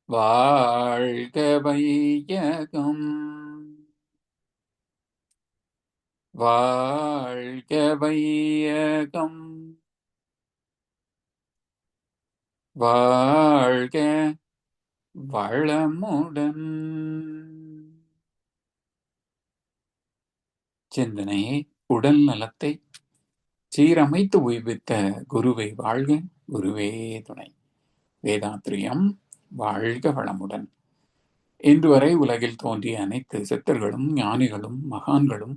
வாழ்க வையகம், வாழ்க வையகம், வாழ்க வளமுடன். சிந்தனையை உடல் நலத்தை சீரமைத்து உய்வித்த குருவை வாழ்க, குருவே துணை. வேதாத்ரியம் வாழ்க வளமுடன். இன்று வரை உலகில் தோன்றிய அனைத்து சித்தர்களும் ஞானிகளும் மகான்களும்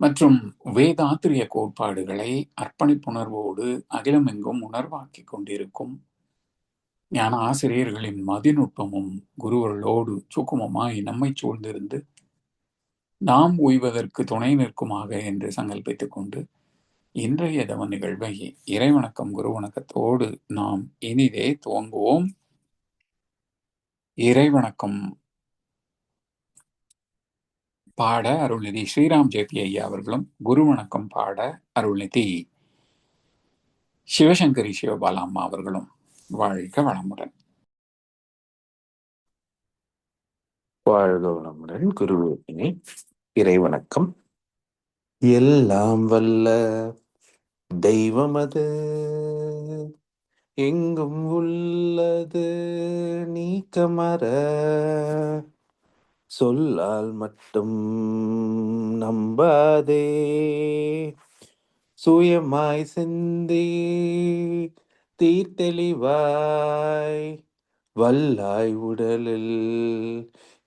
மற்றும் வேதாத்திரிய கோட்பாடுகளை அர்ப்பணிப்புணர்வோடு அகிலமெங்கும் உணர்வாக்கிக் கொண்டிருக்கும் ஞான ஆசிரியர்களின் மதிநுட்பமும் குருவர்களோடு சுக்குமமாய் நம்மை சூழ்ந்திருந்து நாம் உய்வதற்கு துணை நிற்குமாக என்று சங்கல்பித்துக் கொண்டு இன்றைய தவ நிகழ்வை இறைவணக்கம் குருவணக்கத்தோடு நாம் இனிதே துவங்குவோம். இறைவணக்கம் பாட அருள்நிதி ஸ்ரீராம் ஜேபி ஐயா அவர்களும், குருவணக்கம் பாட அருள்நிதி சிவசங்கரி சிவபாலா அம்மா அவர்களும் வாழ்க வளமுடன். வாழ்க வளமுடன். குருவினை இறைவணக்கம். எல்லாம் வல்ல தெய்வமது எங்கும் உள்ளது நீக்கமற சொல்லால் மட்டும் நம்பாதே சுயமாய் சிந்தி தீர்த்தெளிவாய் வல்லாய் உடலில்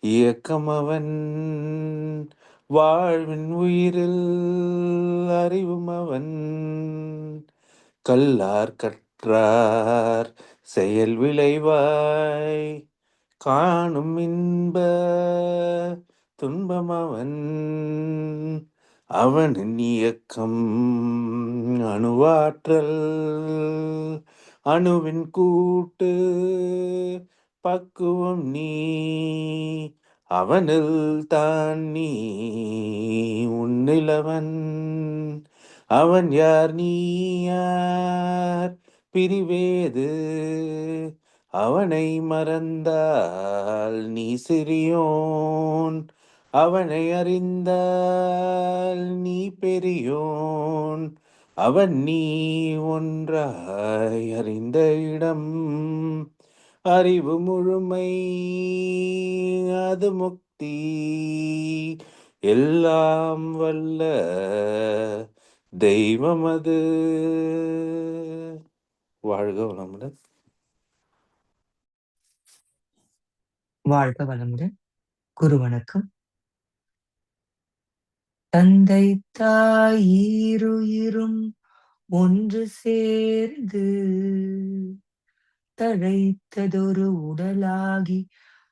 இயக்கமவன் வாழ்வின் உயிரில் அறிவும் அவன் கல்லார் கற்றார் செயல் விளைவாய் காணும் இன்ப துன்பம் அவன் அவனின் இயக்கம் அணுவாற்றல் அணுவின் கூட்டு பக்குவம் நீ அவனில் தான் நீ உன்னிலவன் அவன் யார் நீ யார் பிரிவேது அவனை மறந்தால் நீ சிறியோன் அவனை அறிந்தால் நீ பெரியோன் அவன் நீ ஒன்றாய் அறிந்த இடம் அறிவு முழுமை அது முக்தி எல்லாம் வல்ல தெய்வம் அது. வாழ்க வளமுடன். வாழ்க வளமுடன். குரு வணக்கம். தந்தை தாயிருயிரும் ஒன்று சேர்ந்து தழைத்ததொரு உடலாகி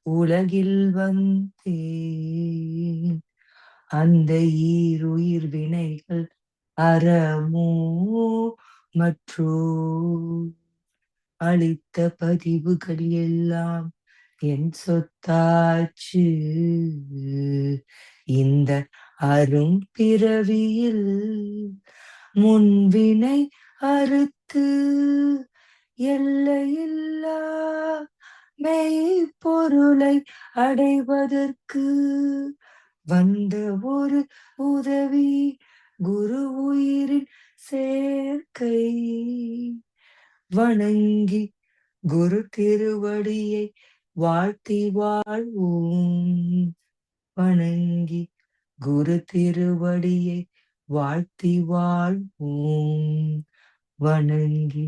உலகில் வந்தேன். அந்த ஈருயிர் வினைகள் அறமோ மற்றோ அளித்த பதிவுகள் எல்லாம் என் சொத்தாச்சு. இந்த அரும் பிறவியில் முன்வினை அறுத்து எல்லையில்லா மெய்ப்பொருளை அடைவதற்கு வந்த ஒரு உதவி குரு உயிரின் சேர்க்கை. வணங்கி குரு திருவடியை வாழ்த்தி வாழ்வோம். வணங்கி குரு திருவடியை வாழ்த்தி வாழ்வோம். வணங்கி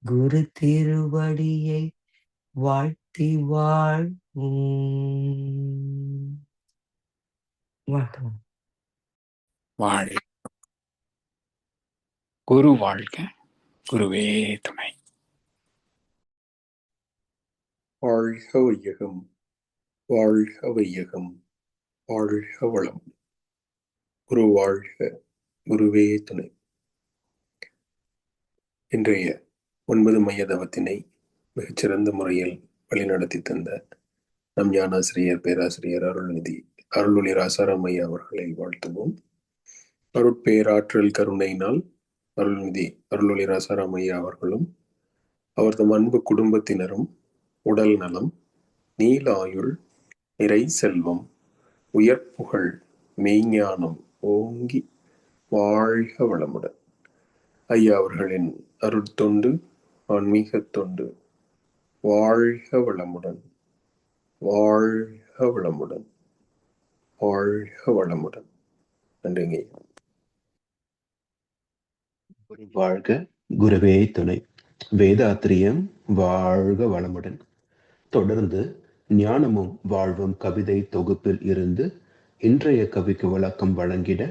குரு திருவடியை வாழ்த்தி வாழ்வோம். வணக்கம். வாழ்க குரு வாழ்க, குருவே துணை. வாழ்க வையகம், வாழ்க வையகம், வாழ்க வளம். குரு வாழ்க, குருவே துணை. இன்றைய 9 மைய தவத்தினை மிகச்சிறந்த முறையில் வழிநடத்தி தந்த நம் ஞானாசிரியர் பேராசிரியர் அருள்நிதி அருள்ஒளி ராசாராம் ஐயா அவர்களை வாழ்த்துவோம். அருட்பேராற்றல் கருணையினால் அருள்நிதி அருள்ஒளி ராசாராம் ஐயா அவர்களும் அவரது அன்பு குடும்பத்தினரும் உடல் நலம், நீலாயுள் நிறை செல்வம் உயர்ப்புகழ் மெய்ஞானம் ஓங்கி வாழ்க வளமுடன். ஐயா அவர்களின் அருட்தொண்டு, ஆன்மீகத் தொண்டு. வாழ்க வளமுடன், வாழ்க வளமுடன், வாழ்க வளமுடன். நன்றிங்க. வாழ்க, குருவே துணை. வேதாத்திரியம் வாழ்க வளமுடன். தொடர்ந்து ஞானமும் வாழ்வும் கவிதை தொகுப்பில் இருந்து இன்றைய கவிக்கு விளக்கம் வழங்கிட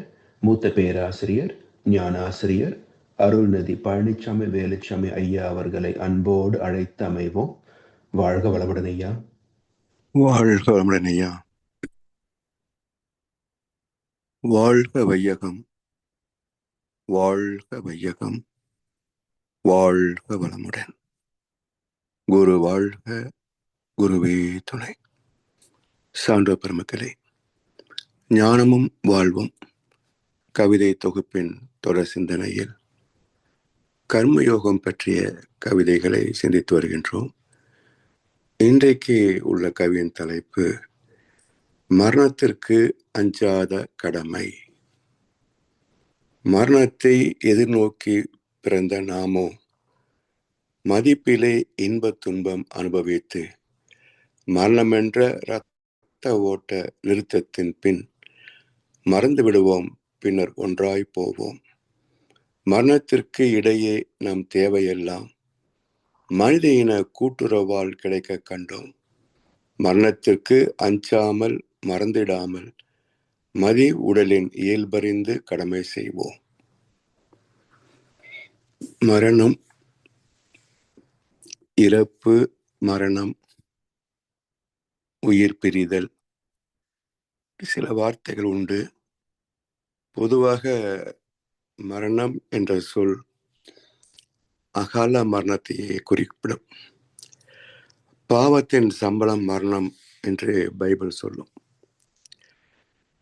மூத்த பேராசிரியர் ஞானாசிரியர் அருள்நிதி பழனிசாமி வேலுச்சாமி ஐயா அவர்களை அன்போடு அழைத்து அமைவோம். வாழ்க வளமுடன் ஐயா. வாழ்க வளமுடன் ஐயா. வாழ்க வையகம், வாழ்க வையகம், வாழ்க வளமுடன். குரு வாழ்க, குருவே துணை. சான்ற பெருமக்களே, ஞானமும் வாழ்வும் கவிதை தொகுப்பின் தொடர் சிந்தனையில் கர்மயோகம் பற்றிய கவிதைகளை சிந்தித்து வருகின்றோம். இன்றைக்கு உள்ள கவியின் தலைப்பு மரணத்திற்கு அஞ்சாத கடமை. மரணத்தை எதிர்நோக்கி பிறந்த நாமோ மதிப்பிலே இன்பத் துன்பம் அனுபவித்து மரணமென்ற இரத்த ஓட்ட நிறுத்தத்தின் பின் மறந்து விடுவோம், பின்னர் ஒன்றாய் போவோம். மரணத்திற்கு இடையே நம் தேவையெல்லாம் மனித இன கூட்டுறவால் கிடைக்க கண்டோம். மரணத்திற்கு அஞ்சாமல் மறந்திடாமல் மதி உடலின் இயல்பறிந்து கடமை செய்வோம். மரணம், இறப்பு, மரணம், உயிர் பிரிதல், சில வார்த்தைகள் உண்டு. பொதுவாக மரணம் என்ற சொல் அகால மரணத்தையே குறிப்பிடும். பாவத்தின் சம்பளம் மரணம் என்று பைபிள் சொல்லும்.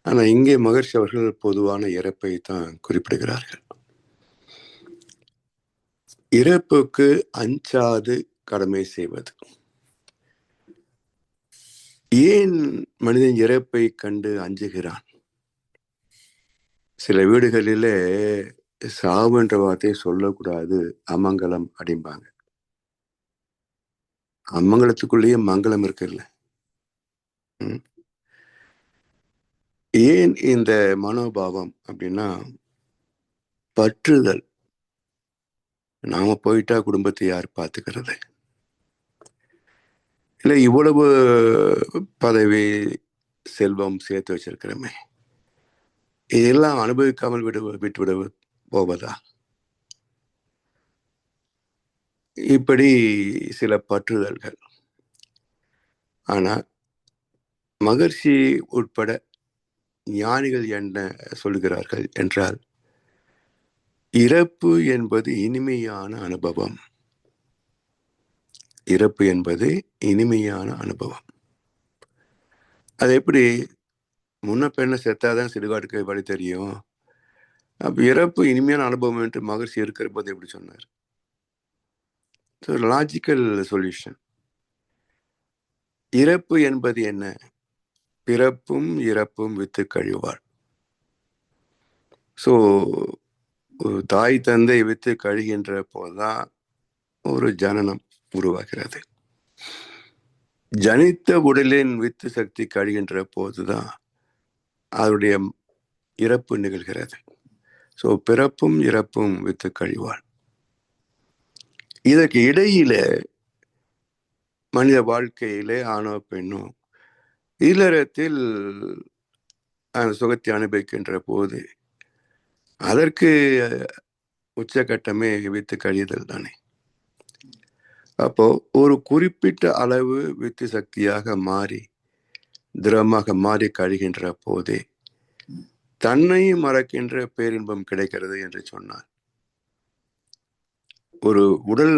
ஆனால் இங்கே மகர்ஷி அவர்கள் பொதுவான இறப்பை தான் குறிப்பிடுகிறார்கள். இறப்புக்கு அஞ்சாது கடமை செய்வது. ஏன் மனிதன் இறப்பை கண்டு அஞ்சுகிறான்? சில வீடுகளிலே சாவு என்ற வார்த்தையை சொல்லக்கூடாது, அமங்கலம் அப்படிம்பாங்க. அமங்கலத்துக்குள்ளேயே மங்களம் இருக்குல்ல. ஏன் இந்த மனோபாவம் அப்படின்னா, பற்றுதல். நாம போயிட்டா குடும்பத்தை யார் பார்த்துக்கிறது? இல்லை, இவ்வளவு பதவி செல்வம் சேர்த்து வச்சிருக்கிறோமே, இதெல்லாம் அனுபவிக்காமல் விட்டுவிட போவதா? இப்படி சில பற்றுதல்கள். ஆனா மகர்ஷி உட்பட ஞானிகள் என்ன சொல்கிறார்கள் என்றால், இறப்பு என்பது இனிமையான அனுபவம். இறப்பு என்பது இனிமையான அனுபவம். அது எப்படி? முன்ன பெண்ண செத்தாதான் சிறுகாட்டுக்கு வழி தெரியும். அப்ப இறப்பு இனிமையான அனுபவம் என்று மகர்ஷி இருக்கிற போது எப்படி சொன்னார்? Logical solution. இறப்பு என்பது என்ன? பிறப்பும் இறப்பும் வித்து கழிவாள். ஸோ தாய் தந்தை வித்து கழிகின்ற போதுதான் ஒரு ஜனனம் உருவாகிறது. ஜனித்த உடலின் வித்து சக்தி கழிகின்ற போதுதான் அதனுடைய இறப்பு நிகழ்கிறது. ஸோ பிறப்பும் இறப்பும் வித்து கழிவாள். இதற்கு இடையில மனித வாழ்க்கையிலே ஆணோ பெண்ணோ இல்லறத்தில் அந்த சுகத்தை அனுபவிக்கின்ற போது அதற்கு உச்சகட்டமே வித்து கழிதல் தானே. அப்போ ஒரு குறிப்பிட்ட அளவு வித்து சக்தியாக மாறி திரவமாக மாறி கழிகின்ற போதே தன்னை மறக்கின்ற பேரின்பம் கிடைக்கிறது என்று சொன்னார். ஒரு உடல்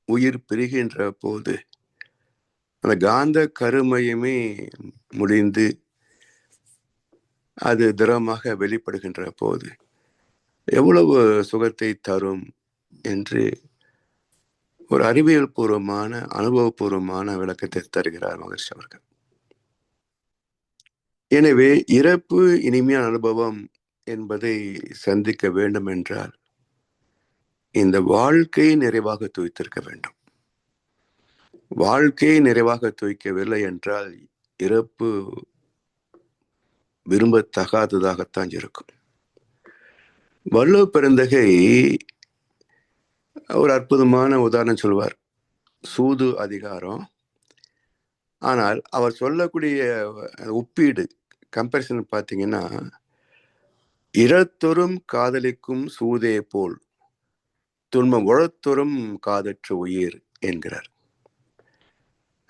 உயிர் பிரிகின்ற போது அந்த காந்த கருமையுமே முடிந்து அது திரவமாக வெளிப்படுகின்ற போது எவ்வளவு சுகத்தை தரும் என்று ஒரு அறிவியல் பூர்வமான அனுபவபூர்வமான விளக்கத்தை தருகிறார் மகர்ஷி அவர்கள். எனவே இறப்பு இனிமையான அனுபவம் என்பதை சந்திக்க வேண்டும் என்றால் இந்த வாழ்க்கையை நிறைவாக துய்த்திருக்க வேண்டும். வாழ்க்கையை நிறைவாக துய்க்கவில்லை என்றால் இறப்பு விரும்பத்தகாததாகத்தான் இருக்கும். வள்ளுவ பெருந்தகை ஒரு அற்புதமான உதாரணம் சொல்வார், சூது அதிகாரம். ஆனால் அவர் சொல்லக்கூடிய ஒப்பீடு கம்பேரிசன் பார்த்தீங்கன்னா, இரத்தொரும் காதலிக்கும் சூதே போல் துன்பம் உழத்தொரும் காதற்ற உயிர் என்கிறார்.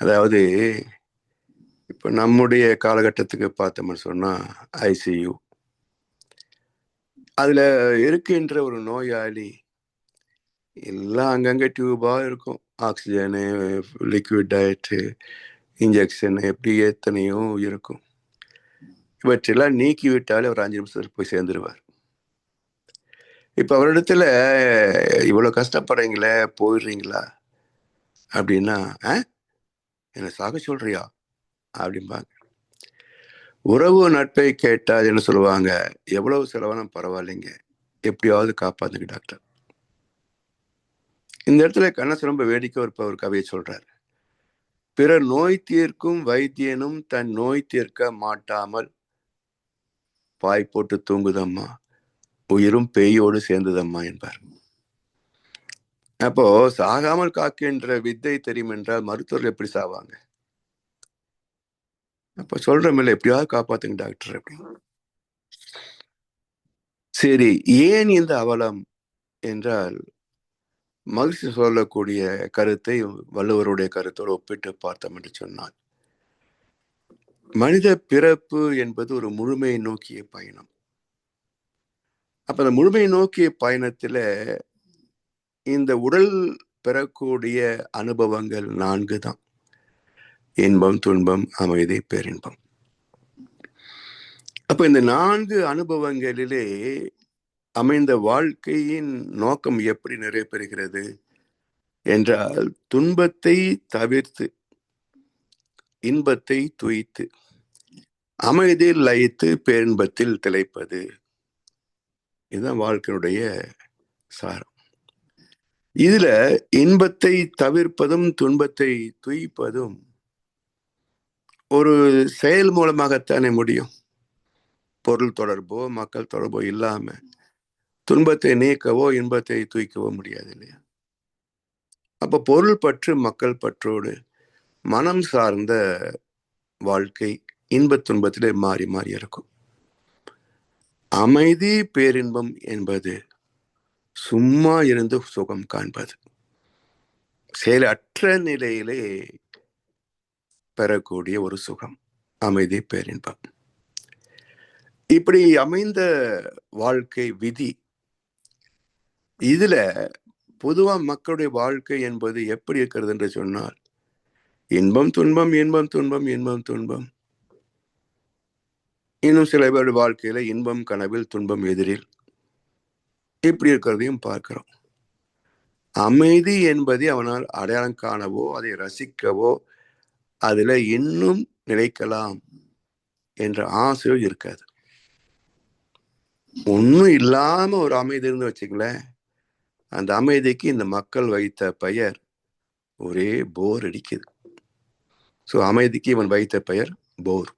அதாவது இப்போ நம்முடைய காலகட்டத்துக்கு பார்த்தோம்னு சொன்னா ஐசியு, அதுல இருக்கின்ற ஒரு நோயாளி எல்லாம் அங்கங்க டியூபா இருக்கும், ஆக்சிஜனு, லிக்விட் டயட்டு, இன்ஜெக்ஷன், எப்படி எத்தனையோ இருக்கும். இவற்றெல்லாம் நீக்கி விட்டாலே ஒரு 5 நிமிஷத்துக்கு போய் சேர்ந்துருவார். இப்ப அவரிடத்துல இவ்வளவு கஷ்டப்படுறீங்களே, போயிடுறீங்களா அப்படின்னா, என்ன சாக சொல்றியா அப்படிம்பாங்க. உறவு நட்பை கேட்டால் என்ன சொல்லுவாங்க, எவ்வளவு செலவானும் பரவாயில்லைங்க, எப்படியாவது காப்பாத்துங்க டாக்டர். இந்த இடத்துல கண்ணதாசன் ரொம்ப வேடிக்கை ஒரு கவியை சொல்றாரு, பிறர் நோய் தீர்க்கும் வைத்தியனும் தன் நோய் தீர்க்க மாட்டாமல் பாய் போட்டு தூங்குதம்மா, உயிரும் பேயோடு சேர்ந்ததம்மா என்பார். அப்போ சாகாமல் காக்கின்ற வித்தை தெரியும் என்றால் மருத்துவர்கள் எப்படி சாவாங்க? அப்ப சொல்றமில்ல, எப்படியாவது காப்பாத்துங்க டாக்டர் அப்படின்னு. சரி, ஏன் இந்த அவலம் என்றால் மகிழ்ச்சி சொல்லக்கூடிய கருத்தை வள்ளுவருடைய கருத்தோடு ஒப்பிட்டு பார்த்தோம் என்று சொன்னால், மனித பிறப்பு என்பது ஒரு முழுமையை நோக்கிய பயணம். அப்ப அந்த முழுமையை நோக்கிய பயணத்துல இந்த உடல் பெறக்கூடிய அனுபவங்கள் 4 தான்: இன்பம், துன்பம், அமைதி, பேரின்பம். அப்ப இந்த 4 அனுபவங்களிலே அமைந்த வாழ்க்கையின் நோக்கம் எப்படி நிறைவேறுகிறது என்றால், துன்பத்தை தவிர்த்து இன்பத்தை துய்த்து அமைதியில் லயித்து பேரின்பத்தில் திளைப்பது. இதுதான் வாழ்க்கையுடைய சாரம். இதுல இன்பத்தை தவிர்ப்பதும் துன்பத்தை துய்ப்பதும் ஒரு செயல் மூலமாகத்தானே முடியும். பொருள் தொடர்போ மக்கள் தொடர்போ இல்லாம துன்பத்தை நீக்கவோ இன்பத்தை தூய்க்கவோ முடியாது இல்லையா? அப்ப பொருள் பற்று மக்கள் பற்றோடு மனம் சார்ந்த வாழ்க்கை இன்பத் துன்பத்திலே மாறி மாறி இருக்கும். அமைதி பேரின்பம் என்பது சும்மா இருந்து சுகம் காண்பது, செயலற்ற நிலையிலே பெறக்கூடிய ஒரு சுகம், அமைதி பேரின்பம். இப்படி அமைந்த வாழ்க்கை விதி. இதுல பொதுவா மக்களுடைய வாழ்க்கை என்பது எப்படி இருக்கிறது என்று சொன்னால், இன்பம் துன்பம், இன்பம் துன்பம், இன்பம் துன்பம். இன்னும் சில பேருடைய வாழ்க்கையில இன்பம் கனவில், துன்பம் எதிரில், இப்படி இருக்கிறதையும் பார்க்கிறோம். அமைதி என்பதை அவனால் அடையாளம் காணவோ அதை ரசிக்கவோ அதுல இன்னும் நிலைக்கலாம் என்ற ஆசையோ இருக்காது. ஒன்னும் இல்லாம ஒரு அமைதி இருந்து வச்சுங்களேன், அந்த அமைதிக்கு இந்த மக்கள் வைத்த பெயர் ஒரே போர் அடிக்குது. சோ அமைதிக்கு இவன் வைத்த பெயர் போர்.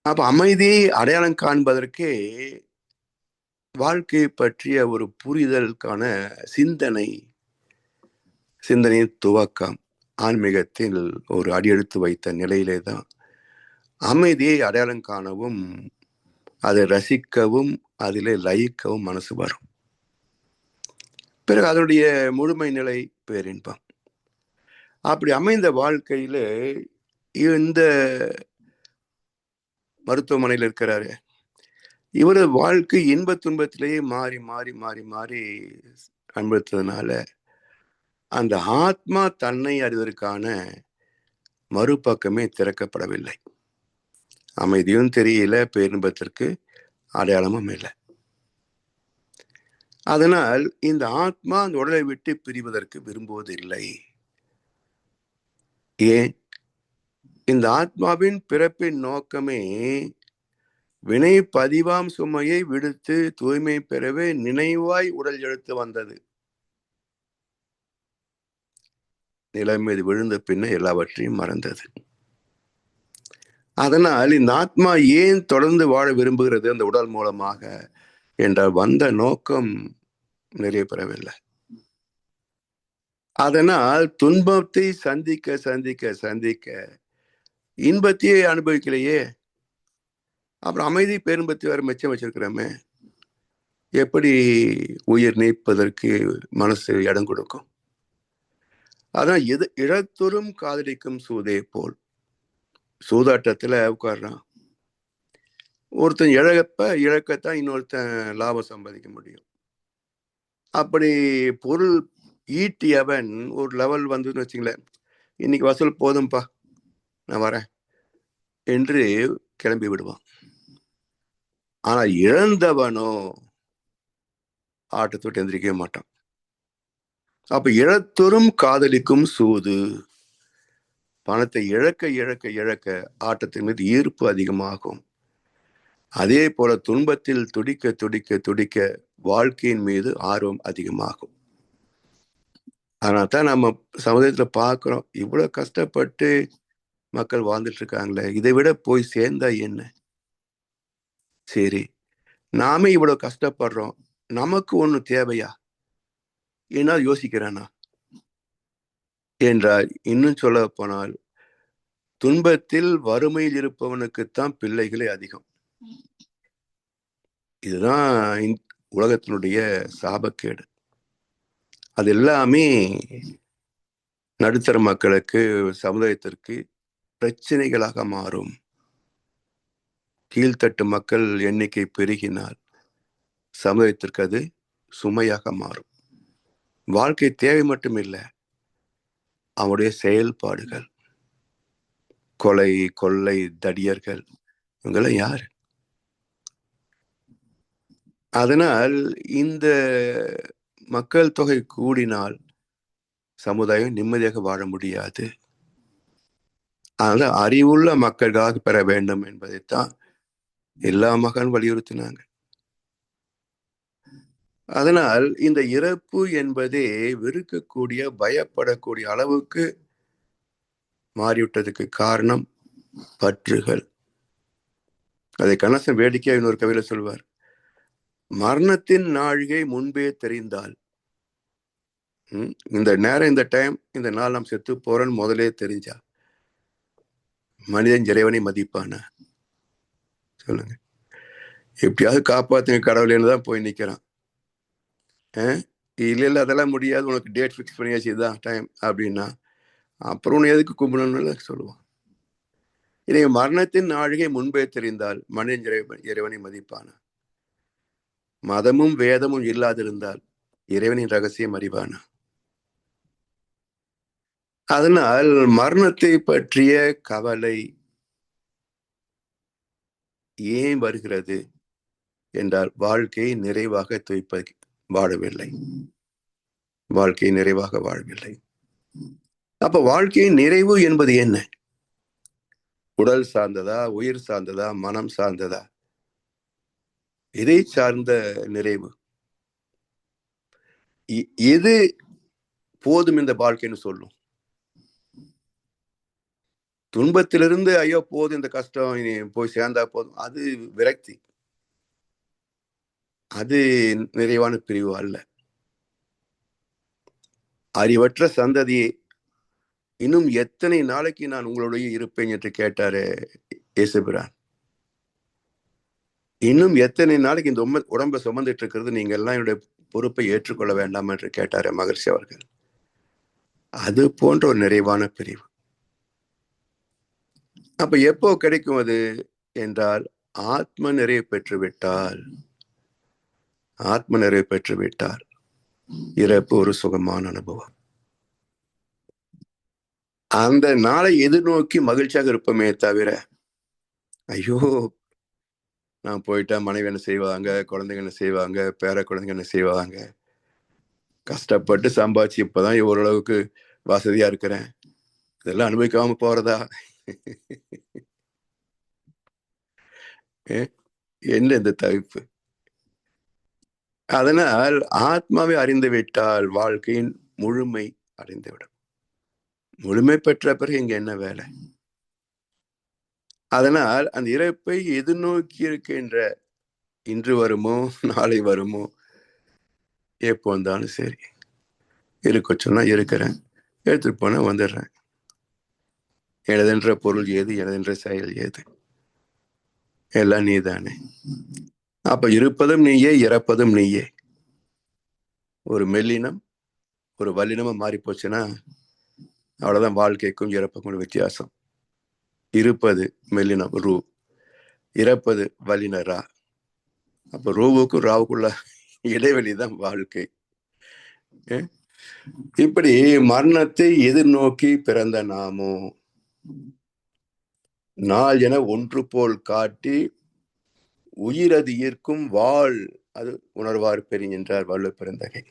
அப்ப அமைதியை அடையாளம் காண்பதற்கே வாழ்க்கை பற்றிய ஒரு புரிதலுக்கான சிந்தனை துவக்கம் ஆன்மீகத்தில் ஒரு அடியெடுத்து வைத்த நிலையிலே தான் அமைதியை அடையாளம் காணவும் அதை ரசிக்கவும் அதிலே லயிக்கவும் மனசு வரும். பிறகு அதனுடைய முழுமை நிலை பேரின்பம். அப்படி அமைந்த வாழ்க்கையில இந்த மருத்துவமனையில் இருக்கிறாரு, இவரது வாழ்க்கை இன்ப துன்பத்திலேயே மாறி மாறி மாறி மாறி அனுபவித்ததுனால அந்த ஆத்மா தன்னை அறிவதற்கான மறுபக்கமே திறக்கப்படவில்லை. அமைதியும் தெரியல, பேரின்பத்திற்கு அடையாளமும் இல்லை. அதனால் இந்த ஆத்மா அந்த உடலை விட்டு பிரிவதற்கு விரும்புவதில்லை. ஏன்? இந்த ஆத்மாவின் பிறப்பின் நோக்கமே வினை பதிவாம் சுமையை விடுத்து தூய்மை பெறவே நினைவாய் உடல் எடுத்து வந்தது. நிலை மீது விழுந்த பின்ன எல்லாவற்றையும் மறந்தது. அதனால் இந்த ஆத்மா ஏன் தொடர்ந்து வாழ விரும்புகிறது அந்த உடல் மூலமாக என்றால் வந்த நோக்கம் நிறைய பெறவில்லை. அதனால் துன்பத்தை சந்திக்க சந்திக்க சந்திக்க இன்பத்தையே அனுபவிக்கலையே, அப்புறம் அமைதி பேரும்பத்தி வேற மிச்சம் வச்சிருக்கிறோமே, எப்படி உயிர் நீப்பதற்கு மனசு இடம் கொடுக்கும்? அதான் இழத்தொரும் காதலிக்கும் சூதே போல் சூதாட்டத்துல உட்கார்றான். ஒருத்தன் இழக்கத்தான் இன்னொருத்தன் லாபம் சம்பாதிக்க முடியும். அப்படி பொருள் ஈட்டியவன் ஒரு லெவல் வந்துன்னு வச்சுங்களேன், இன்னைக்கு வசூல் போதும்பா நான் வரேன் என்று கிளம்பி விடுவான். ஆனா இழந்தவனோ ஆட்டத்தை விட்டு எந்திரிக்கவே மாட்டான். அப்ப இழத்தொரும் காதலிக்கும் சூது. பணத்தை இழக்க இழக்க இழக்க ஆட்டத்தின் மீது ஈர்ப்பு அதிகமாகும். அதே போல துன்பத்தில் துடிக்க துடிக்க துடிக்க வாழ்க்கையின் மீது ஆர்வம் அதிகமாகும். அதனால தான் நம்ம சமுதாயத்துல பார்க்கிறோம், இவ்வளவு கஷ்டப்பட்டு மக்கள் வாழ்ந்துட்டு இருக்காங்களே, இதை விட போய் சேர்ந்தா என்ன? சரி, நாமே இவ்வளவு கஷ்டப்படுறோம், நமக்கு ஒண்ணு தேவையா என்ன யோசிக்கிறானா என்றால், இன்னும் சொல்ல போனால் துன்பத்தில் வறுமையில் இருப்பவனுக்குத்தான் பிள்ளைகளே அதிகம். இதுதான் உலகத்தினுடைய சாபக்கேடு. அது எல்லாமே நடுத்தர மக்களுக்கு, சமுதாயத்திற்கு பிரச்சனைகளாக மாறும். கீழ்த்தட்டு மக்கள் எண்ணிக்கை பெருகினால் சமுதாயத்திற்கு அது சுமையாக மாறும். வாழ்க்கை தேவை மட்டும் இல்லை, அவனுடைய செயல்பாடுகள், கொலை கொள்ளை தடியர்கள், இவங்கெல்லாம் யாரு? அதனால் இந்த மக்கள் தொகை கூடினால் சமுதாயம் நிம்மதியாக வாழ முடியாது. அதனால அறிவுள்ள மக்களாக பெற வேண்டும் என்பதைத்தான் எல்லா மகன் வலியுறுத்தினாங்க. அதனால் இந்த இறப்பு என்பதே வெறுக்கக்கூடிய, பயப்படக்கூடிய அளவுக்கு மாறிவிட்டதுக்கு காரணம் பற்றுகள். அதை கண்ணதாசன் வேடிக்கையா இன்னொரு கவியில சொல்வார், மரணத்தின் நாழிகை முன்பே தெரிந்தால், இந்த நேரம், இந்த டைம், இந்த நாள் நாம் செத்து போறோன்னு முதலே தெரிஞ்சா மனிதன் இறைவனை மதிப்பான? சொல்லுங்க. எப்படியாவது காப்பாத்துங்க கடவுளேன்னு தான் போய் நிக்கிறான். இல்ல அதெல்லாம் முடியாது, உனக்கு டேட் ஃபிக்ஸ் பண்ணியாச்சு, இதுதான் டைம் அப்படின்னா அப்புறம் உன்னை எதுக்கு கும்பிடணும்னு சொல்லுவான். இதை மரணத்தின் நாழிகை முன்பே தெரிந்தால் மனிதன் இறைவனை மதிப்பான? மதமும் வேதமும் இல்லாதிருந்தால் இறைவனின் ரகசியம் அறிவானா? அதனால் மரணத்தை பற்றிய கவலை ஏன் வருகிறது என்றால், வாழ்க்கையை நிறைவாக வாழவில்லை. வாழ்க்கை நிறைவாக வாழவில்லை. அப்ப வாழ்க்கையின் நிறைவு என்பது என்ன? உடல் சார்ந்ததா, உயிர் சார்ந்ததா, மனம் சார்ந்ததா? இதை சார்ந்த நிறைவு எது போதும் இந்த வாழ்க்கைன்னு சொல்லும்? துன்பத்திலிருந்து ஐயோ போதும், இந்த கஷ்டம் இனி போய் சேர்ந்தா போதும், அது விரக்தி, அது நிறைவான பிரிவு அல்ல. அறிவற்ற சந்ததியே, இன்னும் எத்தனை நாளைக்கு நான் உங்களுடைய இருப்பேன் என்று கேட்டாரு இயேசுபிரான். இன்னும் எத்தனை நாளைக்கு இந்த உடம்பை சுமந்துட்டு இருக்கிறது, நீங்க எல்லாம் என்னுடைய பொறுப்பை ஏற்றுக்கொள்ள வேண்டாம் என்று கேட்டாரு மகர்ஷி அவர்கள். அது போன்ற ஒரு நிறைவான பிரிவு. அப்ப எப்போ கிடைக்கும் அது என்றால், ஆத்ம நிறைவு பெற்றுவிட்டால், ஆத்ம நிறைவு பெற்றுவிட்டால் இறப்பு ஒரு சுகமான அனுபவம். அந்த நாளை எதிர்நோக்கி மகிழ்ச்சியாக இருப்போமே தவிர, ஐயோ நான் போயிட்டா மனைவி என்ன செய்வாங்க, குழந்தைங்க என்ன செய்வாங்க, பேர குழந்தைங்க என்ன செய்வாங்க, கஷ்டப்பட்டு சம்பாதிச்சு இப்பதான் ஓரளவுக்கு வசதியா இருக்கிறேன், இதெல்லாம் அனுபவிக்காம போறதா? என்ன இந்த தவிப்பு? அதனால் ஆத்மாவை அறிந்து விட்டால் வாழ்க்கையின் முழுமை அடைந்துவிடும். முழுமை பெற்ற பிறகு இங்க என்ன வேலை? அதனால் அந்த இறப்பை எதிர்நோக்கி இருக்கின்ற இன்று வருமோ நாளை வருமோ எப்போ வந்தாலும் சரி, இருக்க சொன்னா இருக்கிறேன், எடுத்துட்டு போனா வந்துடுறேன். எனதென்ற பொருள் ஏது, எனதென்ற செயல் ஏது, எல்லாம் நீதானே. அப்ப இருப்பதும் நீயே, இறப்பதும் நீயே. ஒரு மெல்லினம் ஒரு வல்லினமா மாறி போச்சுன்னா அவ்வளவுதான் வாழ்க்கைக்கும் இறப்புக்கும் வித்தியாசம். இருப்பது மெல்லினம் ரூ, இறப்பது வல்லின ரா. அப்ப ரூவுக்கும் ராவுக்குள்ள இடைவெளி தான் வாழ்க்கை. இப்படி மரணத்தை எதிர்நோக்கி பிறந்த நாமோ நாள் என ஒன்று போல் காட்டி உயிரது ஈர்க்கும் வாழ் அது உணர்வார் பெறுகின்றார் வள்ளுவர் பெருந்தகை.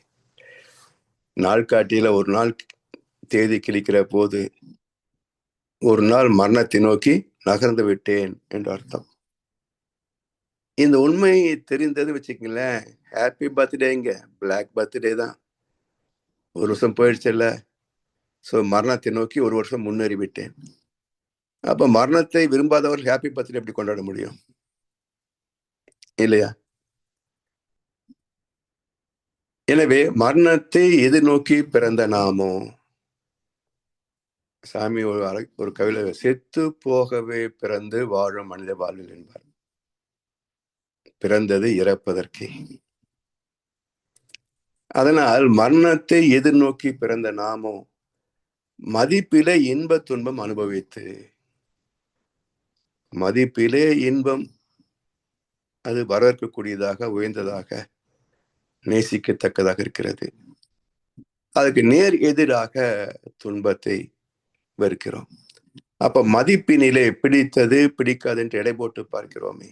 நாள்காட்டியில ஒரு நாள் தேதி கிழிக்கிற போது ஒரு நாள் மரணத்தை நோக்கி நகர்ந்து விட்டேன் என்று அர்த்தம். இந்த உண்மை தெரிந்தது வச்சுக்கங்களேன், ஹாப்பி பர்த்டேங்க, பிளாக் பர்த்டே தான். ஒரு வருஷம் போயிடுச்சு இல்ல, ஸோ மரணத்தை நோக்கி ஒரு வருஷம் முன்னேறி விட்டேன். அப்ப மரணத்தை விரும்பாதவர்கள் ஹாப்பி பர்த்டே எப்படி கொண்டாட முடியும் இல்லையா? எனவே மரணத்தை எதிர்நோக்கி பிறந்த நாமோ, சாமி ஒரு கவிதை, செத்து போகவே பிறந்து வாழும் மனித வாழ்வில் என்பார். பிறந்தது இறப்பதற்கு. அதனால் மரணத்தை எதிர்நோக்கி பிறந்த நாமோ மதிப்பிலே இன்ப துன்பம் அனுபவித்து, மதிப்பிலே இன்பம் அது வரவேற்கக்கூடியதாக, உயர்ந்ததாக, நேசிக்கத்தக்கதாக இருக்கிறது. அதுக்கு நேர் எதிராக துன்பத்தை வெறுக்கிறோம். அப்ப மதிப்பினிலே பிடித்தது பிடிக்காது என்று எடை போட்டு பார்க்கிறோமே,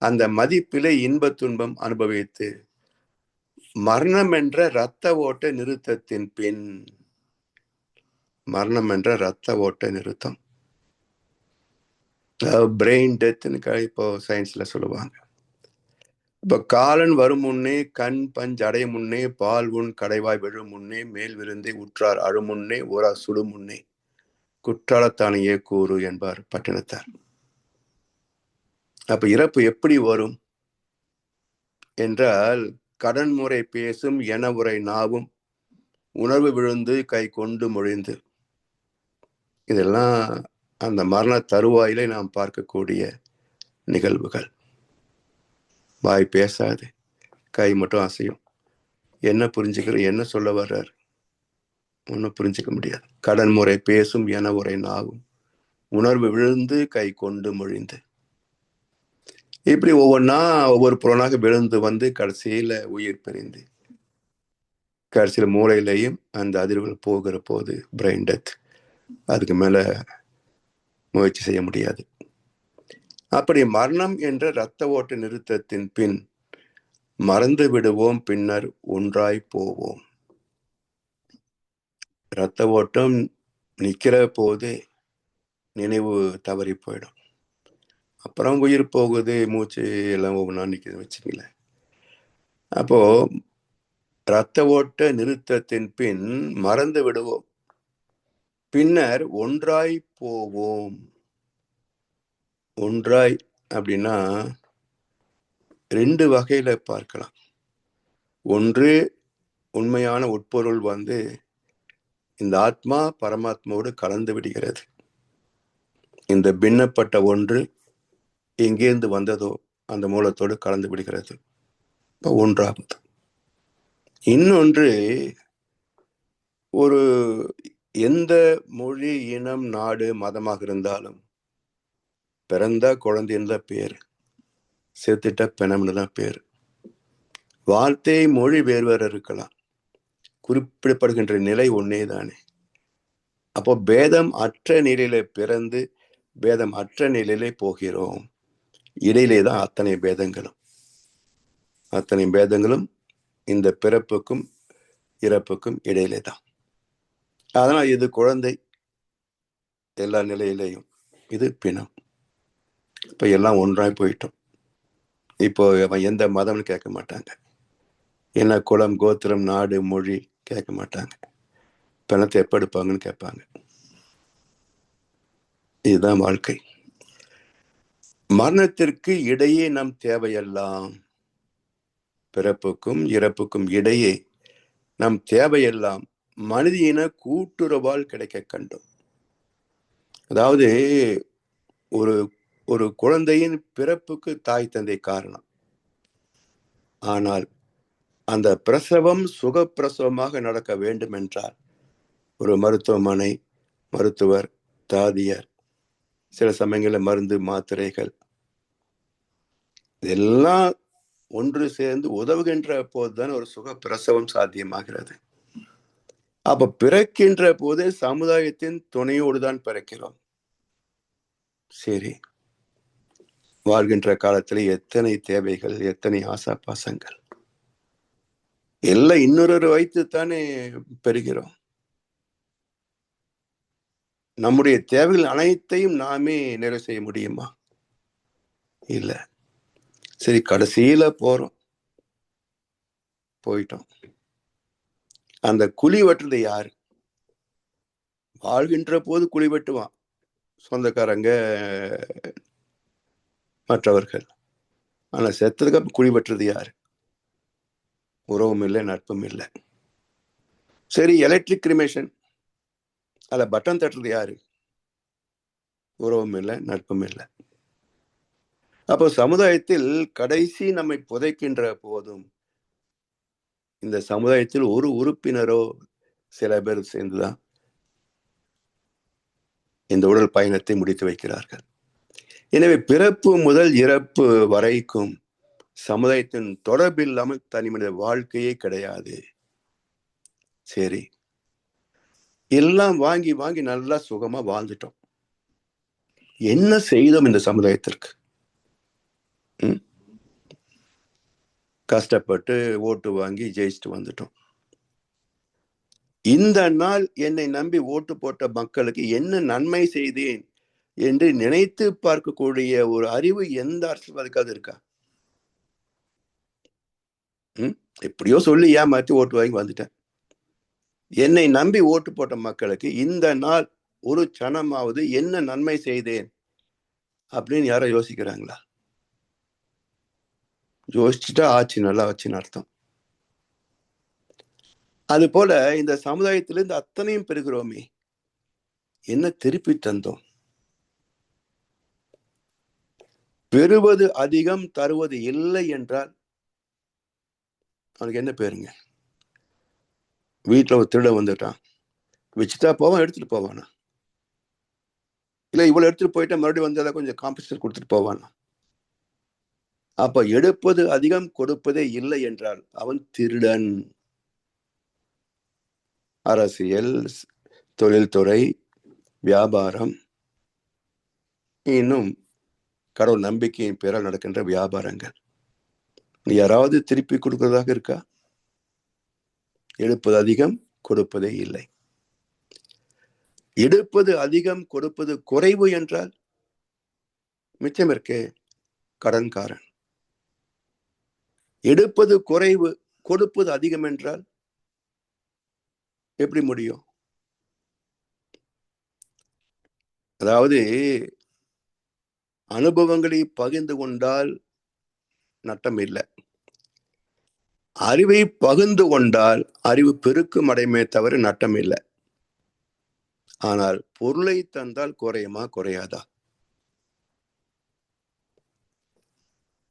அந்த மதிப்பிலே இன்ப துன்பம் அனுபவித்து மரணம் என்ற இரத்த ஓட்ட நிறுத்தத்தின் பின், மரணம் என்ற இரத்த ஓட்ட நிறுத்தம், பிரெயின் டெத்னு இப்போ சயின்ஸ்ல சொல்லுவாங்க. இப்ப காலன் வரும் முன்னே கண் பஞ்ச் அடைய முன்னே பால் உன் கடைவாய் விழும் முன்னே மேல் விருந்தை உற்றார் அழு முன்னே ஓரா சுடு முன்னே குற்றாலத்தானையே கூறு என்பார் பட்டினத்தார். அப்ப இறப்பு எப்படி வரும் என்றால், கடன் முறை பேசும் என உரை நாவும் உணர்வு விழுந்து கை கொண்டு மொழிந்து, இதெல்லாம் அந்த மரண தருவாயிலே நாம் பார்க்கக்கூடிய நிகழ்வுகள். வாய் பேசாது, கை மட்டும் அசையும். என்ன புரிஞ்சுக்கிற, என்ன சொல்ல வர்றார் ஒன்னும் புரிஞ்சுக்க முடியாது. கடன் முறை பேசும் என உரை நாவும் உணர்வு விழுந்து கை கொண்டு மொழிந்து, இப்படி ஒவ்வொன்னா ஒவ்வொரு புலனாக விழுந்து வந்து கடைசியில உயிர் பிரிந்து கடைசியில மூளையிலையும் அந்த அதிர்வுகள் போகிற போது பிரெயின் டெத். அதுக்கு மேல முயற்சி செய்ய முடியாது. அப்படி மரணம் என்ற இரத்த ஓட்ட நிறுத்தத்தின் பின் மறந்து விடுவோம், பின்னர் ஒன்றாய் போவோம். இரத்த ஓட்டம் நிக்கிற போது நினைவு தவறி போயிடும். அப்புறம் உயிர் போகுது, மூச்சு எல்லாம் ஒவ்வொன்றா நிற்குது வச்சுக்கல. அப்போ இரத்த ஓட்ட நிறுத்தத்தின் பின் மறந்து விடுவோம், பின்னர் ஒன்றாய் போவோம். ஒன்றாய் அப்படின்னா ரெண்டு வகையில பார்க்கலாம். ஒன்று, உண்மையான உட்பொருள் வந்து இந்த ஆத்மா பரமாத்மாவோடு கலந்து விடுகிறது. இந்த பின்னப்பட்ட ஒன்று எங்கேருந்து வந்ததோ அந்த மூலத்தோடு கலந்து விடுகிறது, இப்போ ஒன்றாகுது. இன்னொன்று, ஒரு எந்த மொழி இனம் நாடு மதமாக இருந்தாலும் பிறந்தா குழந்தைன்னு தான் பேர், செத்துட்ட பிணம்னு தான் பேர். வார்த்தை மொழி வேறு வேறு இருக்கலாம், குறிப்பிடப்படுகின்ற நிலை ஒன்னே தானே. அப்போ பேதம் அற்ற நிலையில பிறந்து பேதம் அற்ற நிலையிலே போகிறோம். இடையிலே தான் அத்தனை பேதங்களும் இந்த பிறப்புக்கும் இறப்புக்கும் இடையிலே தான். அதனால் இது குழந்தை எல்லா நிலையிலையும், இது பிணம். இப்போ எல்லாம் ஒன்றாய் போயிட்டோம். இப்போ அவன் எந்த மதம்னு கேட்க மாட்டாங்க, என்ன குலம், கோத்திரம், நாடு, மொழி கேட்க மாட்டாங்க. பிணத்தை எப்போ எடுப்பாங்கன்னு கேட்பாங்க. இதுதான் வாழ்க்கை. மரணத்திற்கு இடையே நம் தேவையெல்லாம், பிறப்புக்கும் இறப்புக்கும் இடையே நம் தேவையெல்லாம் மனித இன கூட்டுறவால் கிடைக்க கண்டோம். அதாவது ஒரு ஒரு குழந்தையின் பிறப்புக்கு தாய் தந்தை காரணம். ஆனால் அந்த பிரசவம் சுகப்பிரசவமாக நடக்க வேண்டும் என்றால் ஒரு மருத்துவமனை, மருத்துவர், தாதியர், சில சமயங்களில் மருந்து, மாத்திரைகள் இதெல்லாம் ஒன்று சேர்ந்து உதவுகின்ற போதுதான் ஒரு சுகப்பிரசவம் சாத்தியமாகிறது. அப்ப பிறக்கின்ற போதே சமுதாயத்தின் துணையோடு தான் பிறக்கிறோம். சரி, வாழ்கின்ற காலத்துல எத்தனை தேவைகள், எத்தனை ஆசா பாசங்கள் எல்லாம் இன்னொரு வைத்துத்தானே பெறுகிறோம். நம்முடைய தேவைகள் அனைத்தையும் நாமே நிறைவு செய்ய முடியுமா? இல்ல. சரி, கடைசியில போயிட்டோம். அந்த குழி வெட்டுறது யாரு? வாழ்கின்ற போது குழி வெட்டுவான் சொந்தக்காரங்க, மற்றவர்கள். ஆனா செத்ததுக்கு அப்புறம் குழி வெட்டுறது யாரு? உறவும் இல்லை, நட்பும் இல்லை. சரி, எலக்ட்ரிக் கிரிமேஷன், அதுல பட்டன் தட்டுறது யாரு? உறவும் இல்லை, நட்பும் இல்லை. அப்போ சமுதாயத்தில் கடைசி நம்மை புதைக்கின்ற போதும் இந்த சமுதாயத்தில் ஒரு உறுப்பினரோ சில பேர் சேர்ந்துதான் இந்த உடல் பயணத்தை முடித்து வைக்கிறார்கள். எனவே பிறப்பு முதல் இறப்பு வரைக்கும் சமுதாயத்தின் தொடர்பில்லாமல் தனி மனித வாழ்க்கையே கிடையாது. சரி, எல்லாம் வாங்கி வாங்கி நல்லா சுகமா வாழ்ந்துட்டோம். என்ன செய்தோம் இந்த சமுதாயத்திற்கு? கஷ்டப்பட்டு ஓட்டு வாங்கி ஜெயிச்சுட்டு வந்துட்டோம். இந்த நாள் என்னை நம்பி ஓட்டு போட்ட மக்களுக்கு என்ன நன்மை செய்தேன் என்று நினைத்து பார்க்கக்கூடிய ஒரு அறிவு எந்த அரசியல்வாதிக்காவது இருக்கா? எப்படியோ சொல்லி ஏமாத்தி ஓட்டு வாங்கி வந்துட்டேன். என்னை நம்பி ஓட்டு போட்ட மக்களுக்கு இந்த நாள் ஒரு சனமாவது என்ன நன்மை செய்தேன் அப்படின்னு யாரோ யோசிக்கிறாங்களா? யோசிச்சுட்டா ஆட்சி நல்லா வச்சுன்னு அர்த்தம். அது போல இந்த சமுதாயத்திலிருந்து அத்தனையும் பெறுகிறோமே, என்ன திருப்பி தந்தோம்? பெறுவது அதிகம், தருவது இல்லை என்றால் அவனுக்கு என்ன பேருங்க? வீட்டுல ஒரு திருட வந்துட்டான், வச்சுட்டா போவான், எடுத்துட்டு போவானா? இல்ல இவ்வளவு எடுத்துட்டு போயிட்டா மறுபடியும் வந்து அதை கொஞ்சம் காம்பன்சேஷன் கொடுத்துட்டு போவானா? அப்ப எடுப்பது அதிகம், கொடுப்பதே இல்லை என்றால் அவன் திருடன். அரசியல், தொழில்துறை, வியாபாரம், இன்னும் கடவுள் நம்பிக்கையின் பேரால் நடக்கின்ற வியாபாரங்கள், யாராவது திருப்பி கொடுக்கிறதாக இருக்கா? எடுப்பது அதிகம், கொடுப்பதே இல்லை. எடுப்பது அதிகம், கொடுப்பது குறைவு என்றால் மிச்சம் இருக்கே கடன்காரன். எடுப்பது குறைவு, கொடுப்பது அதிகம் என்றால் எப்படி முடியும்? அதாவது அனுபவங்களை பகிர்ந்து கொண்டால் நட்டம் இல்லை, அறிவை பகிர்ந்து கொண்டால் அறிவு பெருக்கும் அடைமே தவிர நட்டம் இல்லை. ஆனால் பொருளை தந்தால் குறையுமா, குறையாதா?